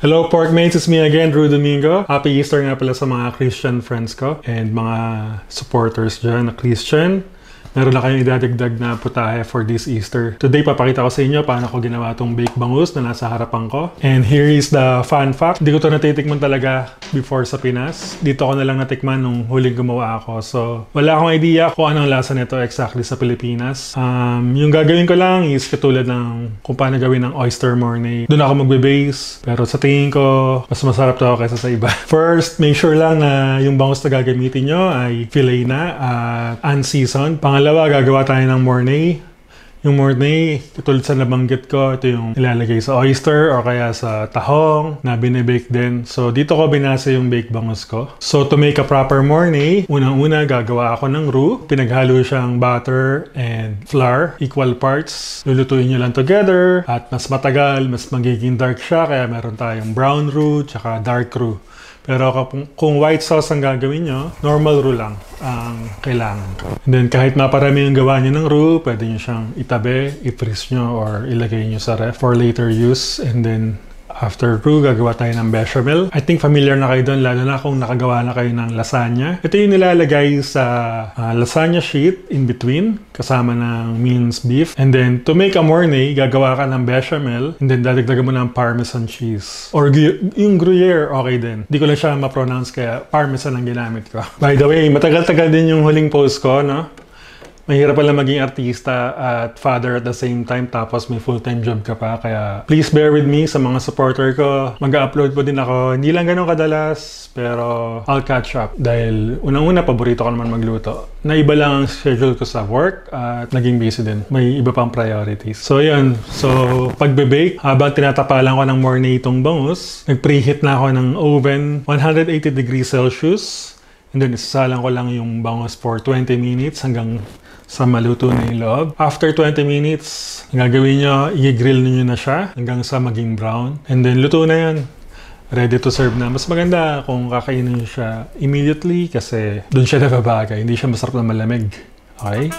Hello pork mates, it's me again, Drew Domingo. Happy Easter nga pala sa mga Christian friends ko and mga supporters dyan na Christian. Meron na kayong idadagdag na putahe for this Easter. Today, papakita ko sa inyo paano ko ginawa itong baked bangus na nasa harapan ko. And here is the fun fact. Hindi ko ito natitikman talaga before sa Pinas. Dito ko na lang natikman nung huling gumawa ako. So, wala akong idea kung anong lasa nito exactly sa Pilipinas. Yung gagawin ko lang is katulad ng kung paano gawin ng oyster mornay. Doon ako magbe-base. Pero sa tingin ko, mas masarap to kaysa sa iba. First, make sure lang na yung bangus na gagamitin nyo ay filet na at unseasoned. Pangalawa, gagawa tayo ng mornay. Yung mornay, tulad sa nabanggit ko, ito yung ilalagay sa oyster or kaya sa tahong na binibake din. So, dito ko binasa yung baked bangus ko. So, to make a proper mornay, unang-una gagawa ako ng roux. Pinaghalo siyang butter and flour, equal parts. Lulutuin nyo lang together at mas matagal, mas magiging dark siya. Kaya meron tayong brown roux tsaka dark roux. Pero kung white sauce ang gagawin nyo, normal roux lang ang kailangan. And then kahit maparami yung gawa nyo ng roux, pwede nyo siyang itabi, i-freeze nyo, or ilagay nyo sa ref for later use. And then after roux, gagawa tayo ng bechamel. I think familiar na kayo doon, lalo na kung nakagawa na kayo ng lasagna. Ito yung nilalagay sa lasagna sheet in between, kasama ng minced beef. And then, to make a mornay, gagawa ka ng bechamel. And then, dadagdagan mo ng parmesan cheese. Or yung Gruyere, okay din. Di ko lang siya ma-pronounce, kaya parmesan ang ginamit ko. By the way, matagal-tagal din yung huling post ko, no? Mahirap pala maging artista at father at the same time tapos may full-time job ka pa. Kaya please bear with me sa mga supporter ko. Mag-upload po din ako. Hindi lang ganun kadalas, pero I'll catch up. Dahil unang-una, paborito ko naman magluto. Naiba lang ang schedule ko sa work at naging busy din. May iba pang priorities. So yun. So pagbe-bake, habang tinatapalan ko ng mornay itong bangus, nag-preheat na ako ng oven 180 degrees Celsius. And then isasalang ko lang yung bangus for 20 minutes hanggang sa maluto na yung loob. After 20 minutes, ang gagawin nyo, i-grill nyo na siya hanggang sa maging brown. And then, luto na yan. Ready to serve na. Mas maganda kung kakainin nyo siya immediately kasi doon siya nababagay. Hindi siya masarap na malamig. Okay?